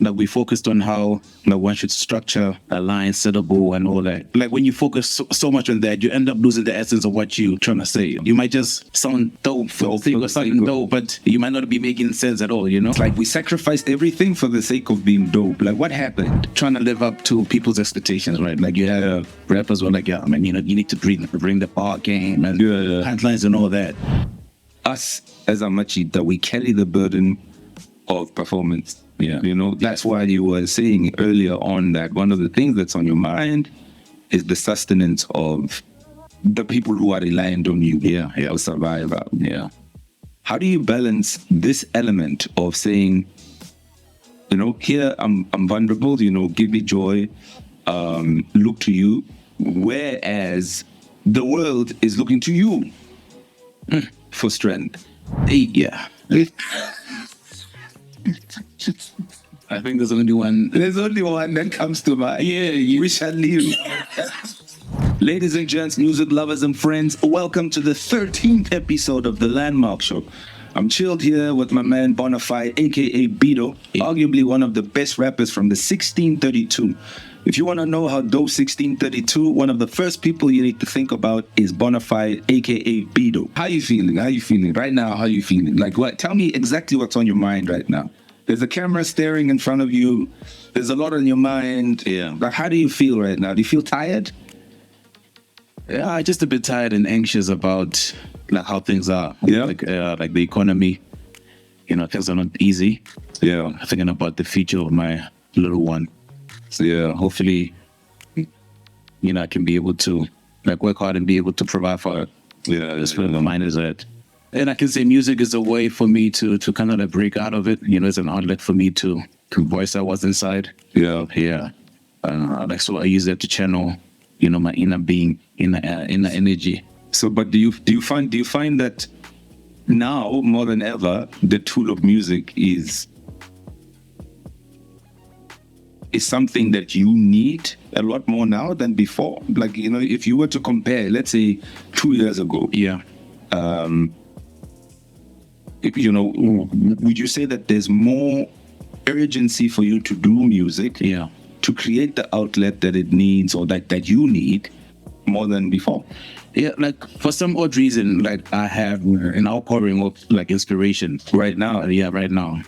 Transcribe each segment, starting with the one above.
like we focused on how like one should structure a line, syllable, and all that. Like when you focus so much on that, you end up losing the essence of what you're trying to say. You might just sound dope for the sake of sounding dope, but you might not be making sense at all, you know? It's like we sacrificed everything for the sake of being dope. Like what happened? Trying to live up to people's expectations, right? Like you have rappers who are like, yeah, man, you know, you need to bring the bar game and headlines and all that. Us as Amachita, we carry the burden of performance. Yeah. You know, that's why you were saying earlier on that one of the things that's on your mind is the sustenance of the people who are reliant on you. Yeah. To survive. Yeah. How do you balance this element of saying, you know, here I'm vulnerable, you know, give me joy, look to you, whereas the world is looking to you for strength? Yeah. I think there's only one. There's only one that comes to mind. Yeah. We shall leave. Ladies and gents, music lovers and friends, welcome to the 13th episode of the Landmark Show. I'm chilled here with my man Bonafide, aka Bhiddo, arguably one of the best rappers from the 1632. If you want to know how dope 1632, one of the first people you need to think about is Bonafide, aka Bhiddo. How you feeling? How you feeling right now? How you feeling? Like what? Tell me exactly what's on your mind right now. There's a camera staring in front of you. There's a lot on your mind. Yeah. Like how do you feel right now? Do you feel tired? Yeah, just a bit tired and anxious about like how things are. Yeah. Like the economy. You know, things are not easy. Yeah. Thinking about the future of my little one. So yeah, hopefully, you know, I can be able to like work hard and be able to provide for her. Yeah. That's where my mind is at. And I can say music is a way for me to kind of like break out of it. You know, it's an outlet for me to voice out what's inside. Yeah. Yeah. Like so I use that to channel, you know, my inner being, inner energy. So, but do you find that now more than ever the tool of music is something that you need a lot more now than before? Like, you know, if you were to compare, let's say 2 years ago, Yeah. you know, would you say that there's more urgency for you to do music, Yeah. to create the outlet that it needs or that you need more than before? Yeah, like for some odd reason, like I have an outpouring of like inspiration Right now? Yeah, right now.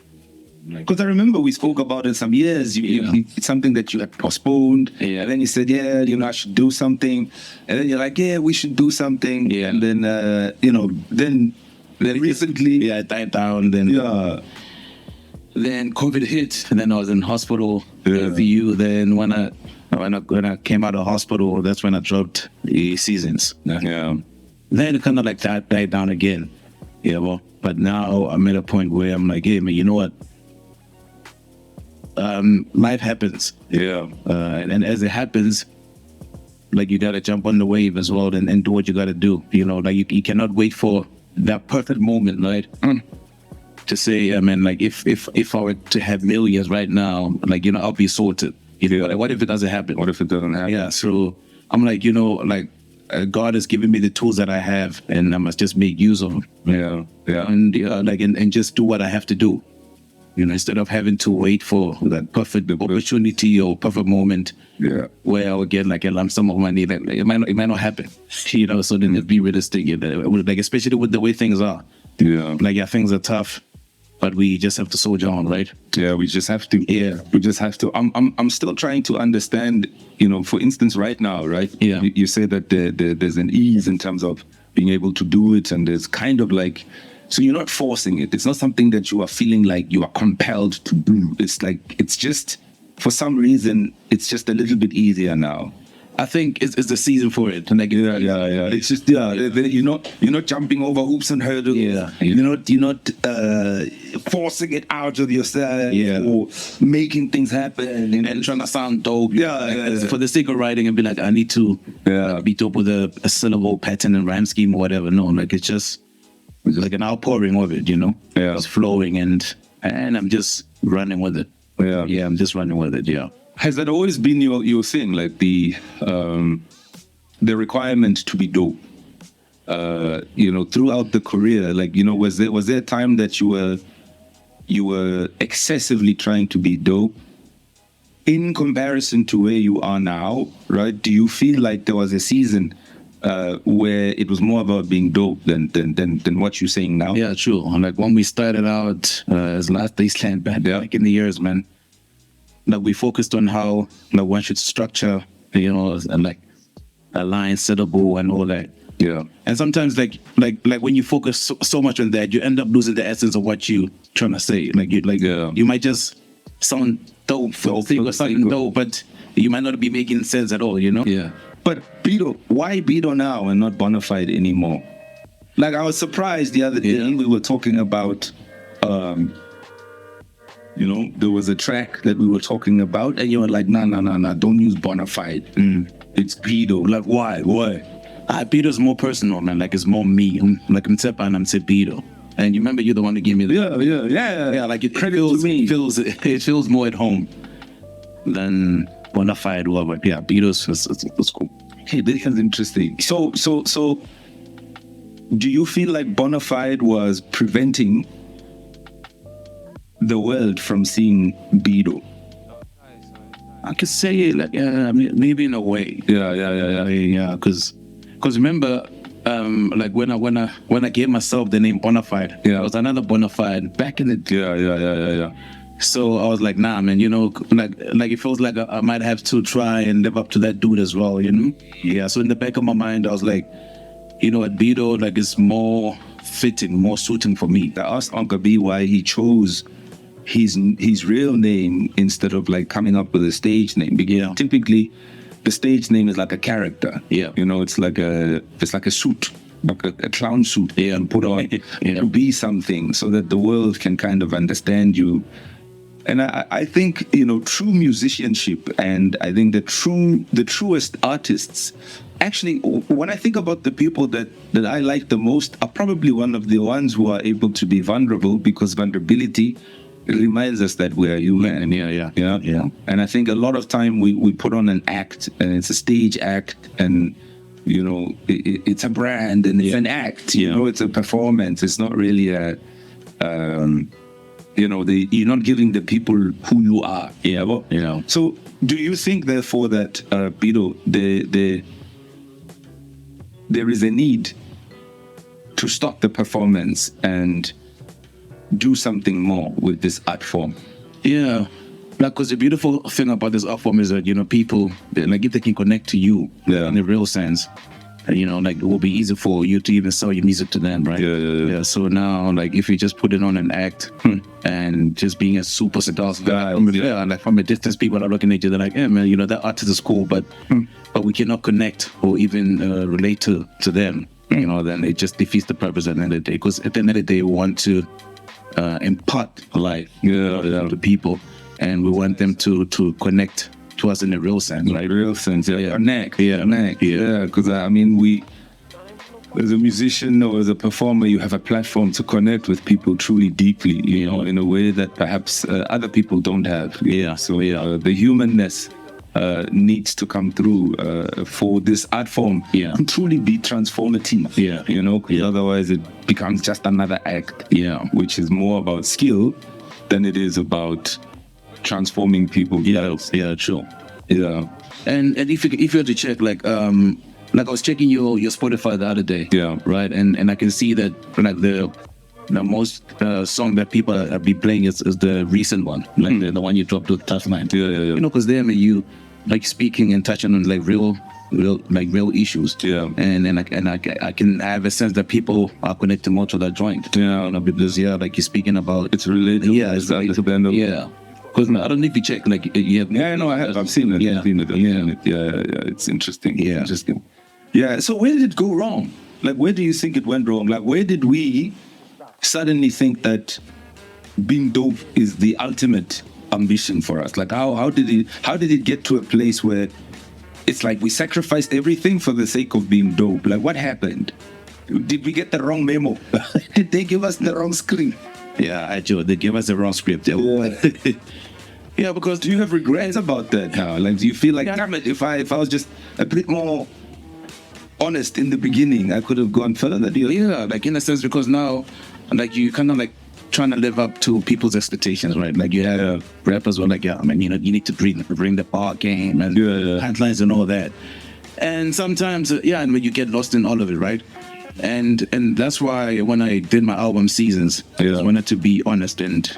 Because I remember we spoke about it some years. It's something that you had postponed. Yeah. And then you said, yeah, you know, I should do something. And then you're like, yeah, we should do something. Yeah. And then, you know, then recently. Yeah, it died down. Then COVID hit, and then I was in hospital. VU. Then when I came out of hospital, that's when I dropped the seasons. Yeah. Then it kind of like died down again. Yeah, well, but now I'm at a point where I'm like, hey, man, you know what? Life happens. Yeah. And as it happens, like you gotta jump on the wave as well and do what you gotta do. You know, like you cannot wait for that perfect moment, right? To say, I mean, like if I were to have millions right now, like, you know, I'll be sorted. You know, like what if it doesn't happen? What if it doesn't happen? Yeah, so I'm like, you know, like God has given me the tools that I have, and I must just make use of them. Yeah. Yeah. And like and just do what I have to do. You know, instead of having to wait for that perfect opportunity or perfect moment, where I would get like a lump sum of money, like it might not happen. You know, so then be realistic. You know, like especially with the way things are. Yeah. Like things are tough, but we just have to soldier on, right? Yeah, we just have to. Yeah, we just have to. I'm still trying to understand. You know, for instance, right now, right? Yeah. You say that there's an ease in terms of being able to do it, and there's kind of like. So you're not forcing it. It's not something that you are feeling like you are compelled to do. It's like, it's just, for some reason, it's just a little bit easier now. I think it's the season for it. Like, yeah. It's just, you're not jumping over hoops and hurdles. Yeah. You're not forcing it out of yourself. Yeah. Or making things happen. And trying to sound dope. Yeah. For the sake of writing and be like, I need to be dope with a syllable pattern and rhyme scheme or whatever. No, like it's just like an outpouring of it, you know? Yeah. It's flowing and I'm just running with it. Yeah. Yeah, I'm just running with it, yeah. Has that always been your thing, like the requirement to be dope? You know, throughout the career, like, you know, was there a time that you you were excessively trying to be dope. In comparison to where you are now, right? Do you feel like there was a season where it was more about being dope than what you're saying now? Yeah, true. Like when we started out as Last Wasteland band, like in the years, man, like we focused on how like one should structure, you know, and like a line settable and all that. Yeah. And sometimes like when you focus so much on that, you end up losing the essence of what you trying to say. Like you might just sound dope for the sake of something dope, but you might not be making sense at all, you know? Yeah. But Bhiddo, why Bhiddo now and not Bonafide anymore? Like I was surprised the other day we were talking about you know, there was a track that we were talking about and you were like, nah, don't use Bonafide. It's Bhiddo. Like why? Bhiddo's more personal, man. Like it's more me. Like I'm Tsepa and I'm Bhiddo. And you remember you're the one that gave me the yeah. Like it feels more at home than Bonafide or whatever. Yeah, Bhiddo's was cool. Hey, this is interesting. So do you feel like Bonafide was preventing the world from seeing Bhiddo? I could say like maybe in a way. Yeah. Because remember, like when I gave myself the name Bonafide, it was another Bonafide back in the day. Yeah. So I was like, nah, man, you know, like it feels like I might have to try and live up to that dude as well, you know? Yeah. So in the back of my mind, I was like, you know, at Bhiddo, like it's more fitting, more suiting for me. I asked Uncle B why he chose his real name instead of like coming up with a stage name. Because typically the stage name is like a character. Yeah. You know, it's like a suit, like a clown suit and put on to be something so that the world can kind of understand you. And I think, you know, true musicianship and I think the truest artists, actually, when I think about the people that I like the most are probably one of the ones who are able to be vulnerable because vulnerability reminds us that we are human. Yeah. And I think a lot of time we put on an act and it's a stage act and, you know, it's a brand and it's an act, you know, it's a performance. It's not really a, you know, you're not giving the people who you are. Yeah, well, you know. So do you think, therefore, that, Bhiddo, there is a need to stop the performance and do something more with this art form? Yeah. Like, because the beautiful thing about this art form is that, you know, people, like, if they can connect to you in a real sense, you know, like, it will be easy for you to even sell your music to them, right? Yeah. So now, like, if you just put it on an act and just being a super seductive guy, like, from a distance, people are looking at you, they're like, yeah, man, you know, that artist is cool, but we cannot connect or even relate to them, you know, then it just defeats the purpose at the end of the day. Because at the end of the day, we want to impart life to people, and we want them to connect to us in a real sense, right? Real sense, Connect. Because I mean, as a musician or as a performer, you have a platform to connect with people truly deeply, you know, in a way that perhaps other people don't have. So the humanness needs to come through for this art form to truly be transformative. You know, because otherwise it becomes just another act. Which is more about skill than it is about transforming people. True. And if you were to check, like I was checking your Spotify the other day, right, and I can see that like the most song that people are be playing is the recent one, like the one you dropped with Tough Mind. You know, because there, you like speaking and touching on like real issues. And I can have a sense that people are connected more to that joint. You know, because like you're speaking about it's related. It's relatable. Because I don't know if you check, like, you have... I have. I've seen it. It's interesting. Interesting. So where did it go wrong? Like, where do you think it went wrong? Like, where did we suddenly think that being dope is the ultimate ambition for us? Like, how did it get to a place where it's like we sacrificed everything for the sake of being dope? Like, what happened? Did we get the wrong memo? Did they give us the wrong script? I do. They gave us the wrong script. Because do you have regrets about that? Like, do you feel like, damn it, if I was just a bit more honest in the beginning, I could have gone further? Like in a sense, because now, like you kind of like trying to live up to people's expectations, right? Like you had rappers were like, yeah, I mean, you know, you need to bring the bar game and headlines and all that. And sometimes, and when you get lost in all of it, right? And that's why when I did my album Seasons, I just wanted to be honest and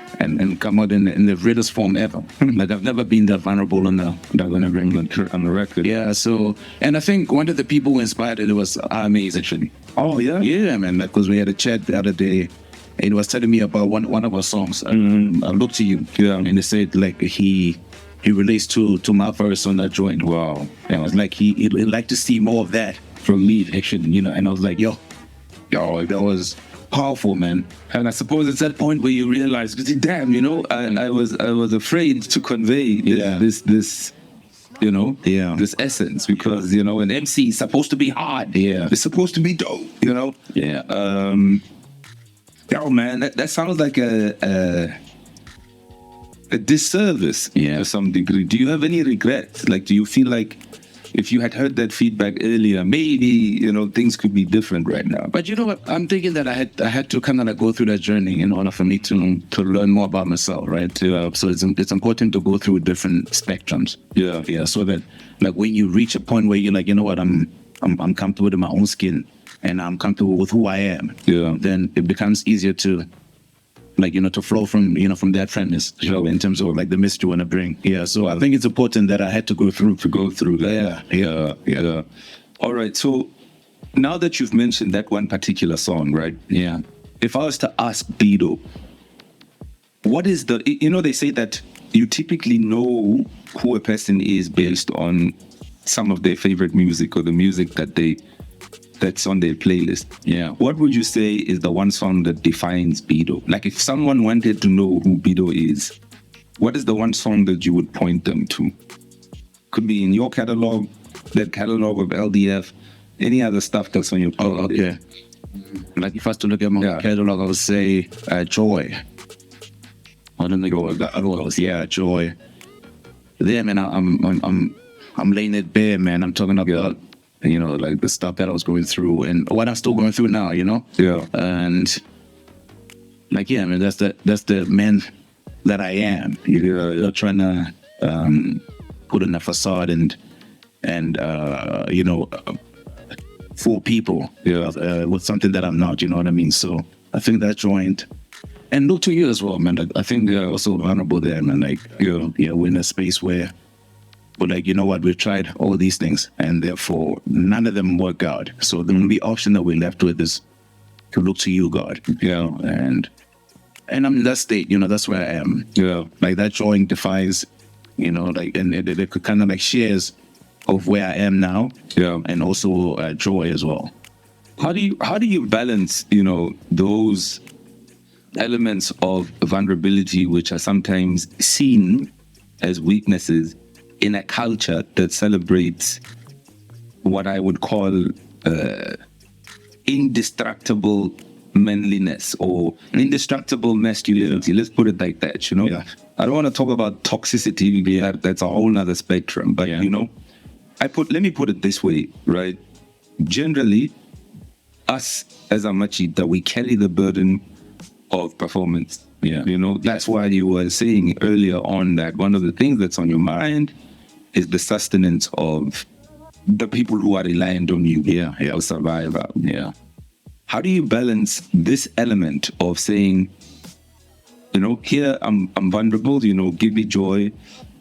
come out in the realest form ever. Like I've never been that vulnerable on the record. Yeah. So, and I think one of the people who inspired it was Amaze actually. Oh yeah. Yeah, man. Because we had a chat the other day, and he was telling me about one of our songs. I Look to You. Yeah. And he said like he relates to my verse on that joint. Wow. And I was like he'd like to see more of that from me, actually, you know. And I was like, yo, that was powerful, man. And I suppose it's that point where you realize, damn, you know, I was afraid to convey this you know, this essence, because, you know, an MC is supposed to be hard. Yeah. It's supposed to be dope, you know? Yeah. Oh man, that sounds like a disservice to some degree. Do you have any regrets? Like, do you feel like if you had heard that feedback earlier, maybe, you know, things could be different right now? But you know what? I'm thinking that I had to kind of like go through that journey in order for me to learn more about myself, right? So it's important to go through different spectrums. Yeah. So that like when you reach a point where you're like, you know what, I'm comfortable in my own skin and I'm comfortable with who I am. Yeah. Then it becomes easier to, like, you know, to flow from, you know, from that premise, you know, in terms of like the message you want to bring. Yeah. So I think it's important that I had to go through that. Yeah. All right. So now that you've mentioned that one particular song, right? Yeah. If I was to ask Bhiddo, what is you know, they say that you typically know who a person is based on some of their favorite music or the music that's on their playlist. Yeah. What would you say is the one song that defines Bhiddo? Like if someone wanted to know who Bhiddo is, what is the one song that you would point them to? Could be in your catalog, that catalog of LDF, any other stuff that's on your playlist. Oh, okay. Like if I was to look at my catalog, I would say Joy. I don't think Joy. There, man, I'm laying it bare, man. I'm talking about, you know, like the stuff that I was going through and what I'm still going through now, you know? Yeah. And like, yeah, I mean, that's the man that I am. You're trying to put in a facade and you know, fool people with something that I'm not, you know what I mean? So I think that joint, and Look to You as well, man. I think they're also vulnerable there, man. Like, we're in a space where we're like, you know what, we've tried all these things and therefore none of them work out. So the only option that we're left with is to look to you, God. Yeah. And I'm in that state, you know, that's where I am. Yeah. Like that joint defines, you know, like, and it could kind of like shares of where I am now. Yeah. And also joy as well. How do you balance, you know, those elements of vulnerability which are sometimes seen as weaknesses in a culture that celebrates what I would call indestructible manliness or indestructible masculinity? Let's put it like that, you know? Yeah. I don't want to talk about toxicity. That's a whole nother spectrum. But, you know, let me put it this way, right? Generally, us as Amachita, we carry the burden of performance. Yeah. You know, that's why you were saying earlier on that one of the things that's on your mind is the sustenance of the people who are reliant on you. Yeah. To survive. Yeah. How do you balance this element of saying, you know, here I'm vulnerable, you know, give me joy,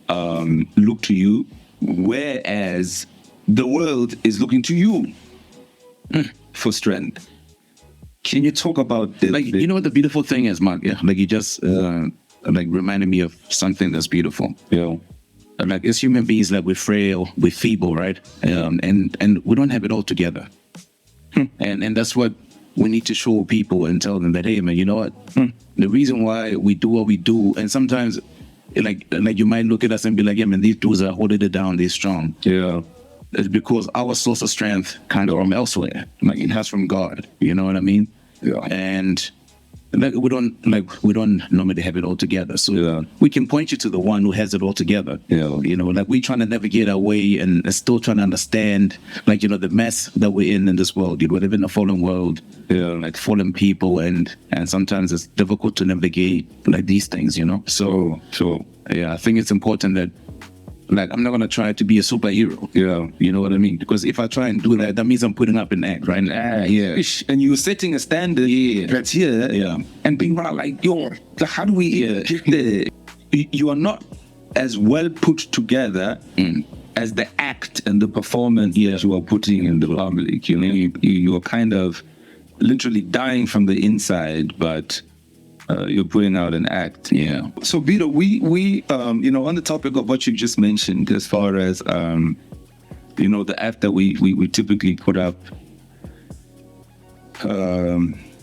look to you, whereas the world is looking to you for strength? Can you talk about this? Like, you know what the beautiful thing is, Mark? Yeah. Like you just like reminded me of something that's beautiful. Yeah. Like as human beings, like we're frail, we're feeble, right? And we don't have it all together. And that's what we need to show people and tell them that, hey, man, you know what? The reason why we do what we do, and sometimes like you might look at us and be like, yeah, man, these dudes are holding it down, they're strong. Yeah. It's because our source of strength kind of from elsewhere. Like it has from God. You know what I mean? Yeah. And like we don't normally have it all together. So Yeah. we can point you to the one who has it all together. Yeah. You know, like we're trying to navigate our way and still trying to understand, like, you know, the mess that we're in this world. You know, we live in a fallen world, Yeah. like fallen people, and sometimes it's difficult to navigate like these things, you know. So Yeah, I think it's important that, like, I'm not gonna try to be a superhero. yeah. You know what I mean? Because if I try and do that, that means I'm putting up an act, right? Yeah. And you're setting a standard that's here. Yeah. And being like, yo, how do we get there? You are not as well put together as the act and the performance that you are putting in the public. You know, you are kind of literally dying from the inside, but you're putting out an act. Yeah. So, Bhiddo, we you know, on the topic of what you just mentioned, as far as you know, the act that we typically put up,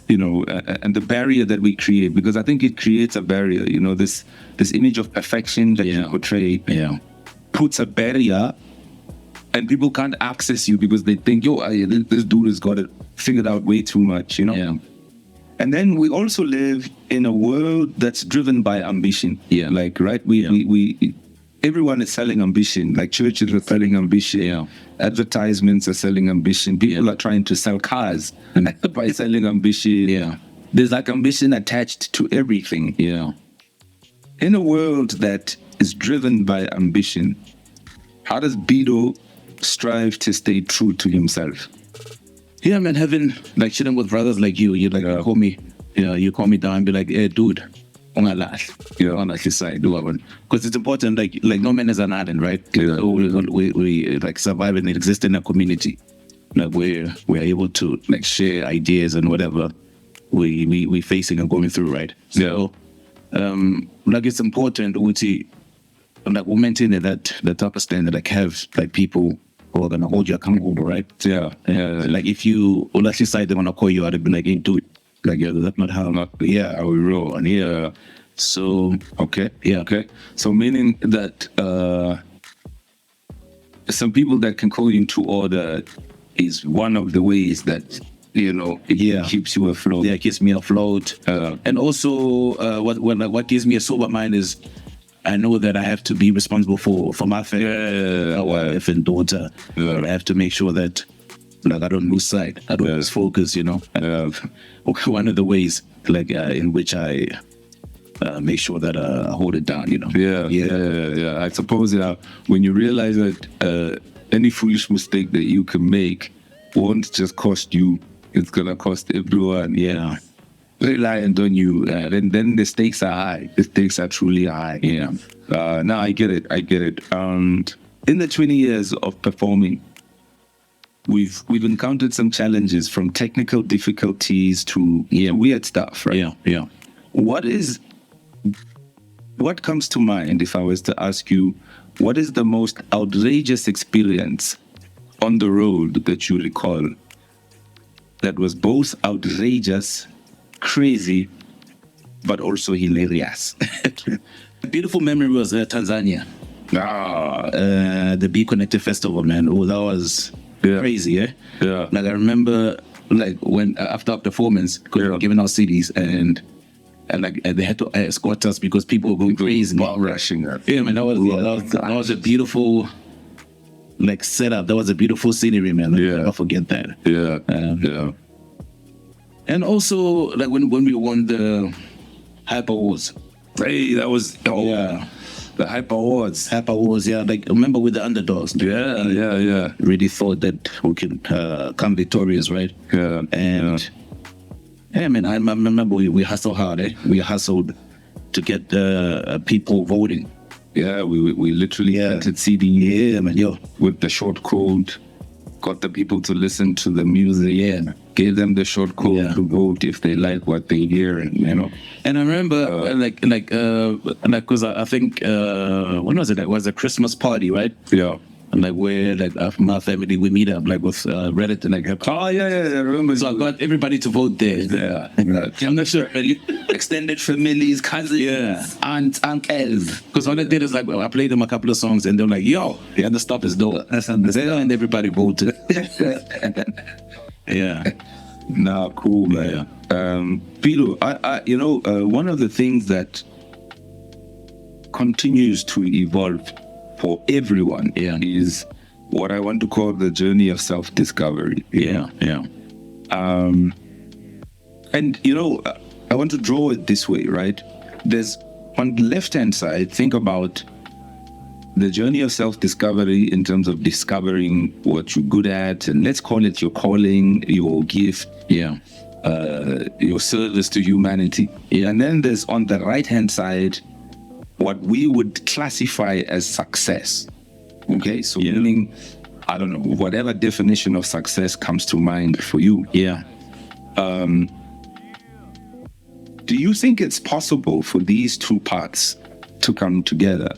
you know, and the barrier that we create, because I think it creates a barrier. You know, this image of perfection that you portray puts a barrier, and people can't access you because they think, yo, this dude has got it figured out way too much. You know. Yeah. And then we also live in a world that's driven by ambition. Yeah. Like, right? We everyone is selling ambition. Like churches are selling ambition. Yeah. Advertisements are selling ambition. People are trying to sell cars by selling ambition. Yeah. There's like ambition attached to everything. Yeah. In a world that is driven by ambition, how does Bhiddo strive to stay true to himself? Yeah, man, having like chilling with brothers like you like you call me, you call me down and be like, hey, dude, on the side, do one. Because it's important, like no man is an island, right? Yeah. So we like survive and exist in a community. Like we're able to like share ideas and whatever we facing and going through, right? So like it's important we like we maintain that type of standard, like have like people who are gonna hold you accountable, right? Yeah. Like if you, well, let's just say they wanna call you out and be like, hey, dude, like, yeah, that's not how we roll. And so Okay. yeah, Okay. So meaning that some people that can call you into order is one of the ways that, you know, it keeps you afloat. yeah, it keeps me afloat. And also, what gives me a sober mind is I know that I have to be responsible for my family, my wife and daughter. I have to make sure that like I don't lose sight, I don't lose focus. You know, one of the ways like in which I make sure that I hold it down. You know. Yeah. I suppose when you realize that any foolish mistake that you can make won't just cost you; it's gonna cost everyone. Yeah. Reliant on you, then the stakes are high. The stakes are truly high. Yeah. No, I get it. In the 20 years of performing, we've encountered some challenges, from technical difficulties to weird stuff, right? Yeah. What comes to mind if I was to ask you, what is the most outrageous experience on the road that you recall that was both outrageous, crazy, but also hilarious? Beautiful memory was Tanzania. The Be Connected Festival, man. Oh, that was crazy, eh? Yeah. Like I remember, like when after our performance, because we were giving out CDs, and like they had to escort us because people were going crazy, rushing up. Yeah, man. That was a beautiful like setup. That was a beautiful scenery, man. I'll never forget that. Yeah. And also, like when we won the Hyper Awards. Hey, that was the Hyper Awards. Hyper Awards, yeah. Like remember with the underdogs. Yeah. Really thought that we could come victorious, right? Yeah. And man, I remember we hustled hard. We hustled to get people voting. Yeah, we literally planted CD. Yeah, man. With the short code, got the people to listen to the music. Yeah. Gave them the short code to vote if they like what they hear, and you know. And I remember, like, because I think when was it? It was a Christmas party, right? Yeah. And like where like my family we meet up like with Reddit and like I remember. So I got everybody to vote there. Yeah. I'm not sure. Extended families, cousins, aunts, uncles. Because all I did is like I played them a couple of songs and they're like, yo, the other stuff is dope. And everybody voted. Yeah. Nah, cool, man. Bhiddo, one of the things that continues to evolve for everyone is what I want to call the journey of self-discovery. Yeah. And I want to draw it this way, right? There's on the left-hand side, think about the journey of self-discovery in terms of discovering what you're good at, and let's call it your calling, your gift, your service to humanity. And then there's on the right-hand side what we would classify as success. Okay, so meaning, I don't know, whatever definition of success comes to mind for you. Do you think it's possible for these two parts to come together?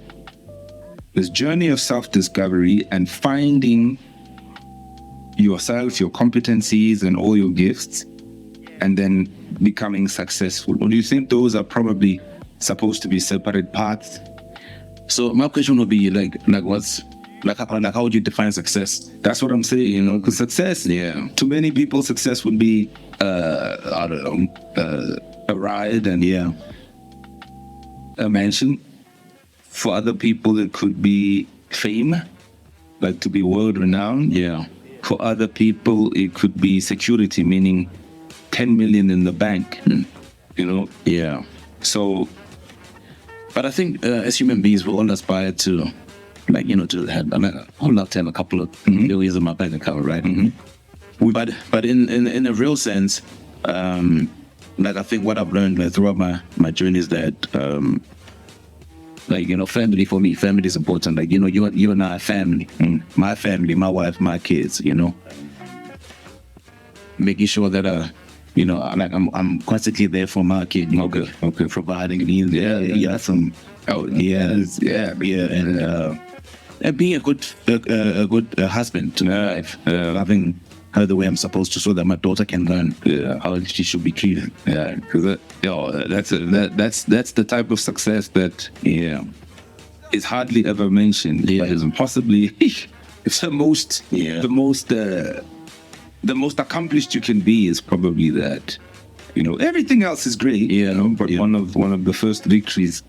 This journey of self-discovery and finding yourself, your competencies, and all your gifts, and then becoming successful? Or do you think those are probably supposed to be separate paths? So my question would be how would you define success? That's what I'm saying, because success, to many people, success would be, I don't know, a ride and a mansion. For other people, it could be fame, like to be world renowned. For other people, it could be security, meaning 10 million in the bank. So, but I think as human beings, we all aspire to, to have. I would love to have a couple of millions in my bank account, right? But in a real sense, I think what I've learned throughout my journey is that, family for me, family is important. You and I are family. My family, my wife, my kids. Making sure that I'm constantly there for my kid. Okay. Providing needs. And being a good husband to my wife, having her the way I'm supposed to, so that my daughter can learn how she should be treated. Because that's the type of success that is hardly ever mentioned. But is possibly it's the most accomplished you can be is probably that. Everything else is great. But one of the first victories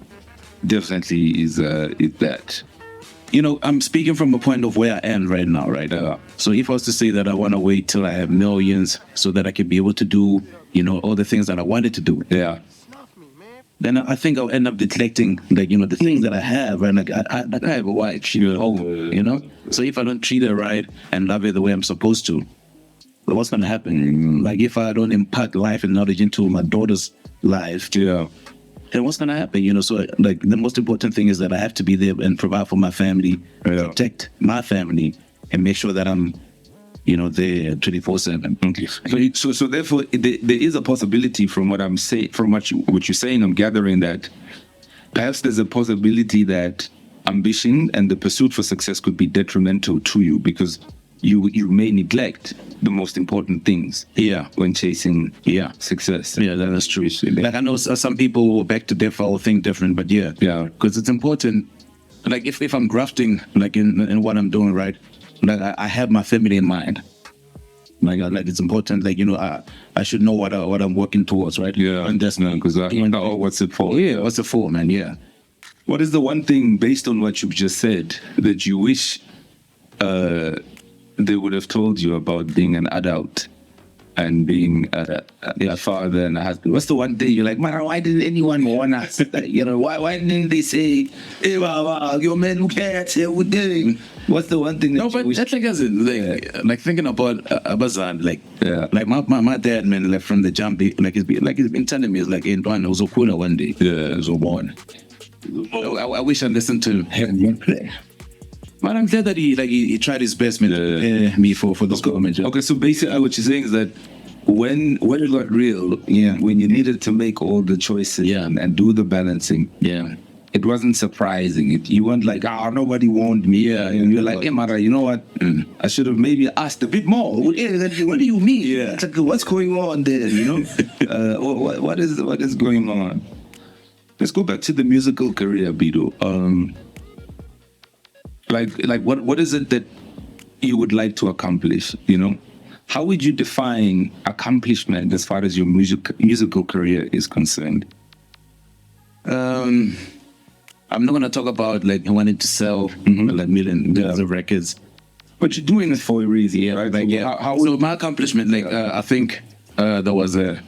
definitely is that. I'm speaking from a point of where I am right now, right? So if I was to say that I want to wait till I have millions so that I can be able to do, all the things that I wanted to do. Then I think I'll end up neglecting, the things that I have, right? I have a wife, So if I don't treat her right and love her the way I'm supposed to, what's going to happen? If I don't impart life and knowledge into my daughter's life, then what's going to happen? So the most important thing is that I have to be there and provide for my family, protect my family, and make sure that I'm, there 24/7. So therefore, there is a possibility from what I'm saying, from what you're saying, I'm gathering that perhaps there's a possibility that ambition and the pursuit for success could be detrimental to you because you may neglect the most important things when chasing success. That's true. I know some people will beg to differ or think different, but because it's important. If I'm grafting in what I'm doing, right, I have my family in mind. It's important. I should know what I'm working towards, right? And that's not because what's it for? What's it for, man? What is the one thing based on what you've just said that you wish they would have told you about being an adult and being a father and a husband? What's the one thing you're like, man, why didn't anyone warn us? Why didn't they say, hey, your man who can't every day? What's the one thing that you wish? That's thinking about Abazan, my dad, man, from the jump, he's been telling me, in one, it was a cooler one day. It was born. I wish I listened to him play. But I'm glad that he tried his best, man, to prepare me for this government job. Okay, so basically what you're saying is that when it got real, when you needed to make all the choices and do the balancing, it wasn't surprising. You weren't like, nobody warned me. And you're like, hey, Mara, you know what? I should have maybe asked a bit more. What do you mean? It's like, what's going on there? What is going on? Let's go back to the musical career, Bhiddo. What is it that you would like to accomplish? how would you define accomplishment as far as your musical career is concerned? I'm not gonna talk about like wanting to sell like millions of records. But you're doing it for a reason, Yeah, right? like, So yeah. how So my accomplishment, like I think there was a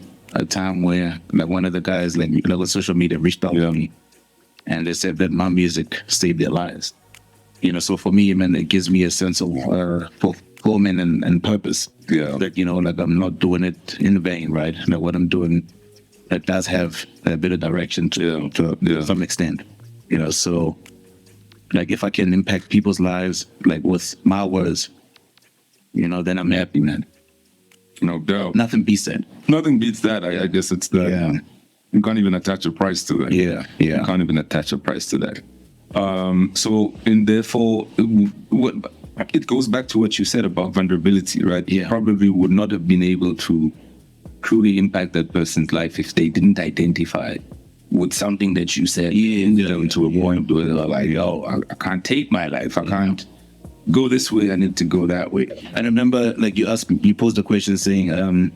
time where like one of the guys like with social media reached out to me, and they said that my music saved their lives. You know, so for me, man, it gives me a sense of fulfillment and purpose. Yeah. That like I'm not doing it in vain, right? That what I'm doing, that does have a bit of direction to some extent. You know, so like if I can impact people's lives like with my words, then I'm happy, man. No doubt. Nothing beats that. Nothing beats that. I guess it's that. Yeah. You can't even attach a price to that. Yeah. You can't even attach a price to that. And therefore, it goes back to what you said about vulnerability, right? Yeah. Probably would not have been able to truly impact that person's life if they didn't identify with something that you said to a point where they're like, yo, I can't take my life. I can't go this way. I need to go that way. I remember like you posed a question saying,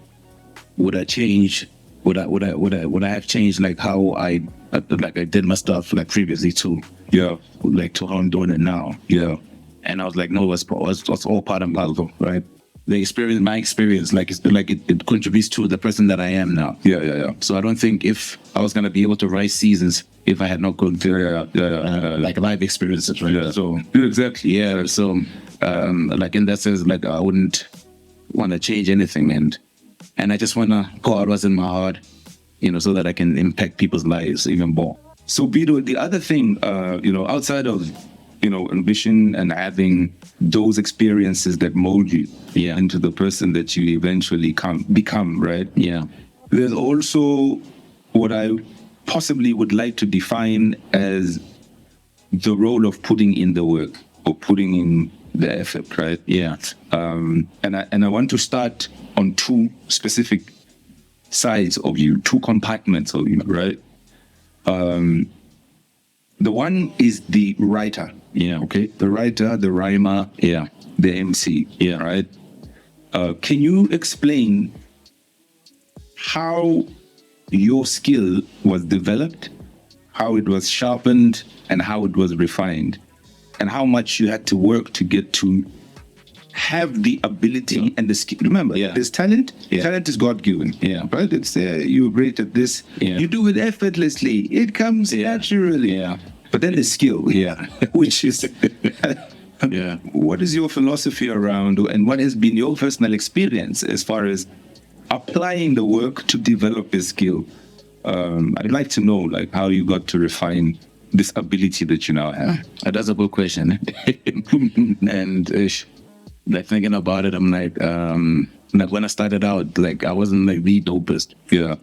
would I have changed like how I did my stuff like previously too? Yeah. Like to how I'm doing it now. Yeah. And I was like, no, it's all part and parcel, right? My experience, it contributes to the person that I am now. Yeah. So I don't think if I was gonna be able to write seasons if I had not gone through like life experiences, right? Yeah. So exactly. yeah. So like in that sense, like I wouldn't want to change anything, and I just wanna go out what's in my heart, so that I can impact people's lives even more. So Bhiddo, the other thing, outside of ambition and having those experiences that mold you into the person that you eventually become, right? Yeah. There's also what I possibly would like to define as the role of putting in the work or putting in the effort, right? Yeah. And I want to start on two specific sides of you, two compartments of you, right? The one is the writer. Yeah. Okay. The writer, the rhymer. Yeah. The MC. Yeah. Right. Can you explain how your skill was developed, how it was sharpened, and how it was refined, and how much you had to work to get to have the ability and the skill? Remember, there's talent. Yeah. Talent is God-given. Yeah. Right? It's you're great at this. Yeah. You do it effortlessly. It comes naturally. Yeah. But then the skill. Yeah. Which is... Yeah. What is your philosophy around, and what has been your personal experience as far as applying the work to develop a skill? I'd like to know, like, how you got to refine this ability that you now have. That's a good question. And like thinking about it, I'm like when I started out, like I wasn't like the dopest. Yeah.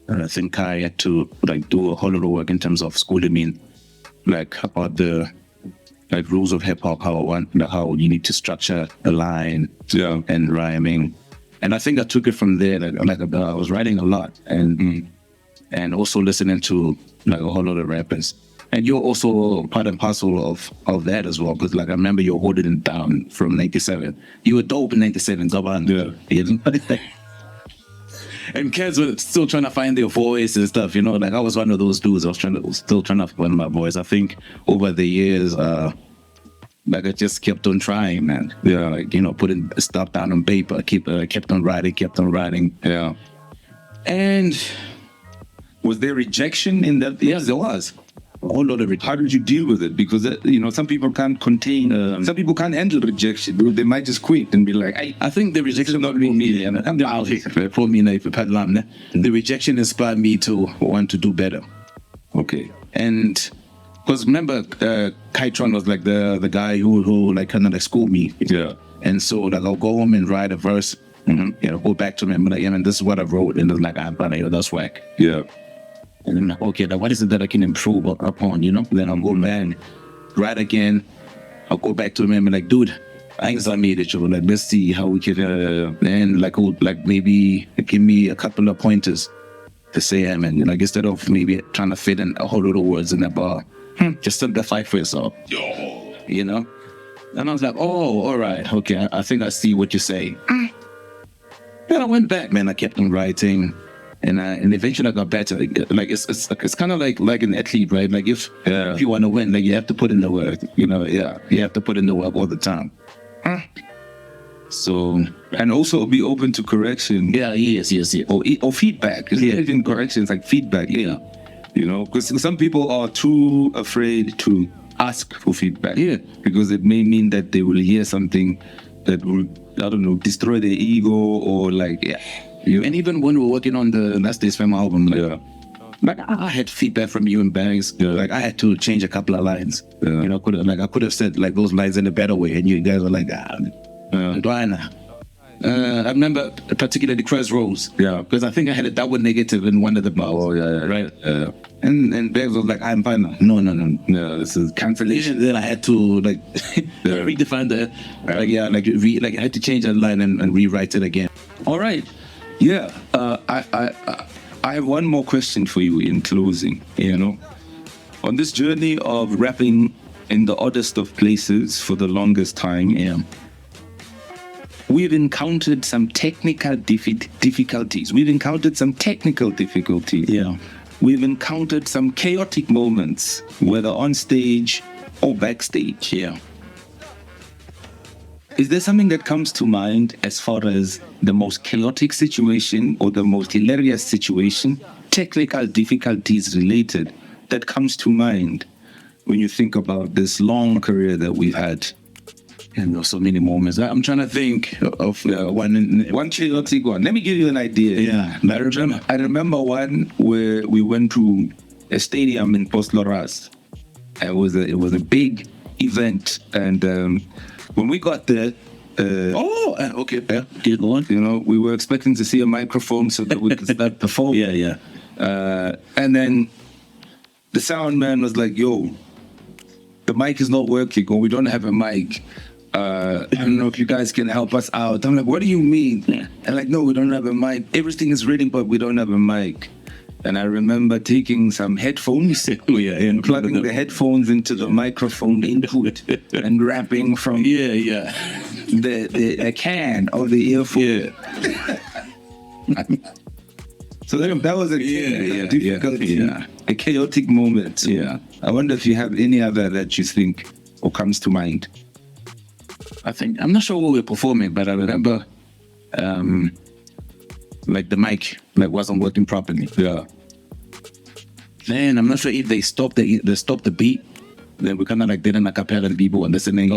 I think I had to like do a whole lot of work in terms of schooling me, like about the like rules of hip hop, how you need to structure a line, and rhyming. And I think I took it from there. Like I was writing a lot and also listening to like a whole lot of rappers. And you're also part and parcel of that as well, because like I remember you're holding it down from '97. You were dope in '97, come on. Yeah. And kids were still trying to find their voice and stuff, like I was one of those dudes. I was still trying to find my voice. I think over the years, like I just kept on trying, man. Yeah. Like, putting stuff down on paper, kept on writing. Yeah. And was there rejection in that? yes, there was a whole lot of rejection. How did you deal with it? Because some people can't contain, some people can't handle rejection. They might just quit and be like, I think the rejection not for me. For me, the rejection inspired me to want to do better. Okay. And because remember, Kytron was like the guy who like kind of like schooled me. Yeah. And so like I'll go home and write a verse, go back to him and be like, yeah, man, this is what I wrote, and it's like, that's whack. Yeah. And I'm like, okay, now what is it that I can improve upon, Then I'll go back and write again. I'll go back to him and be like, dude, I ain't made it, like, let's see how we can, and like maybe give me a couple of pointers to say, yeah, man, instead of maybe trying to fit in a whole lot of words in that bar, just simplify for yourself, And I was like, oh, all right, okay, I think I see what you're saying. Then I went back, man. I kept on writing, and eventually I got better. Like it's kind of like an athlete, right? Like if you want to win, like you have to put in the work. You have to put in the work all the time. So And also be open to correction. yes. Or feedback. It's not even correction, it's like feedback. Yeah. Because some people are too afraid to ask for feedback. Yeah. Because it may mean that they will hear something that will, I don't know, destroy their ego or like, And even when we were working on the Last Days Fam album, like I had feedback from you and Banks. Like I had to change a couple of lines. I could have said like those lines in a better way, and you guys were like, Dwana. I remember particularly Crossroads. Yeah. Because I think I had a double negative in one of the bars. Oh, yeah. Right. And Banks was like, I'm fine now. No, this is cancellation. Then I had to like redefine the I had to change that line and rewrite it again. All right. Yeah. I have one more question for you in closing. On this journey of rapping in the oddest of places for the longest time, we've encountered some technical difficulties. We've encountered some technical difficulties. Yeah. We've encountered some chaotic moments, whether on stage or backstage. Yeah. Is there something that comes to mind as far as the most chaotic situation or the most hilarious situation, technical difficulties related, that comes to mind when you think about this long career that we've had? And there were so many moments. I'm trying to think of one chaotic one. Let me give you an idea. Yeah, I remember one where we went to a stadium in Post Loras. It was a big event, and when we got there, okay, good one. we were expecting to see a microphone so that we could start performing. Yeah. And then the sound man was like, "Yo, the mic is not working, or we don't have a mic. I don't know if you guys can help us out." I'm like, "What do you mean?" And like, "No, we don't have a mic. Everything is ready, but we don't have a mic." And I remember taking some headphones and plugging the headphones into the microphone input and rapping from the can of the earphone. So that was a chaotic moment. Yeah. I wonder if you have any other that you think or comes to mind. I think I'm not sure what we were performing, but I remember like the mic wasn't working properly. Yeah. Then I'm not sure if they stopped the beat. Then we kind of like did an a cappella and people were listening.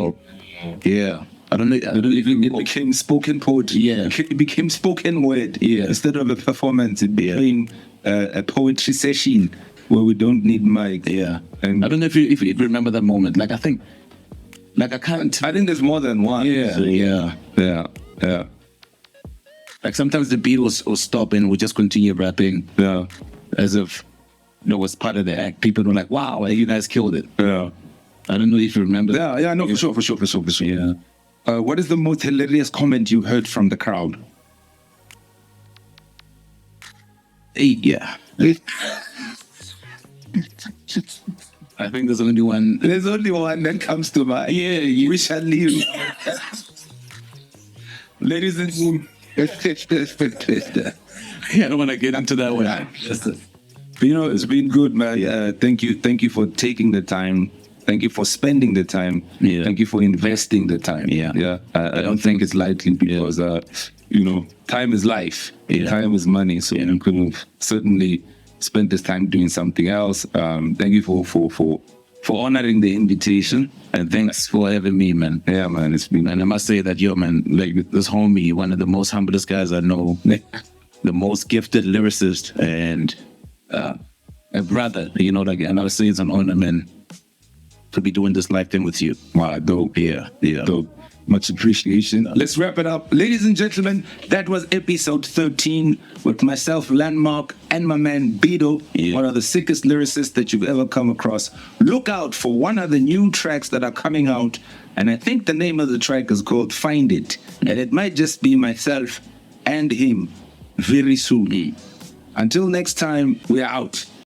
Yeah. I don't know if It became spoken poetry. Yeah. It became spoken word. Yeah. Instead of a performance, it became a poetry session where we don't need mic. Yeah. And I don't know if you remember that moment. Like I think there's more than one. Yeah. Like sometimes the beat will stop and we'll just continue rapping. Yeah. As if it was part of the act. People were like, "Wow, you guys killed it." Yeah. I don't know if you remember. Yeah, no, for sure. Yeah. What is the most hilarious comment you heard from the crowd? Yeah. I think there's only one. There's only one that comes to mind. Yeah. We shall leave. Ladies and gentlemen. Yeah, I don't want to get into that one. But, it's been good, man. Thank you for taking the time. Thank you for spending the time. Yeah. Thank you for investing the time. Yeah. I don't think it's lightly because, time is life. Yeah. Time is money. So you could have certainly spent this time doing something else. Thank you for honoring the invitation. And thanks for having me, man. Yeah, man. It's been. And I must say that, man, like this homie, one of the most humblest guys I know, the most gifted lyricist, and a brother. And I would say it's an honor, man, to be doing this live thing with you. Wow, dope. Yeah. Dope. Much appreciation. Let's wrap it up. Ladies and gentlemen, that was episode 13 with myself, Landmark, and my man, Bhiddo, one of the sickest lyricists that you've ever come across. Look out for one of the new tracks that are coming out, and I think the name of the track is called Find It, and it might just be myself and him very soon. Until next time, we're out.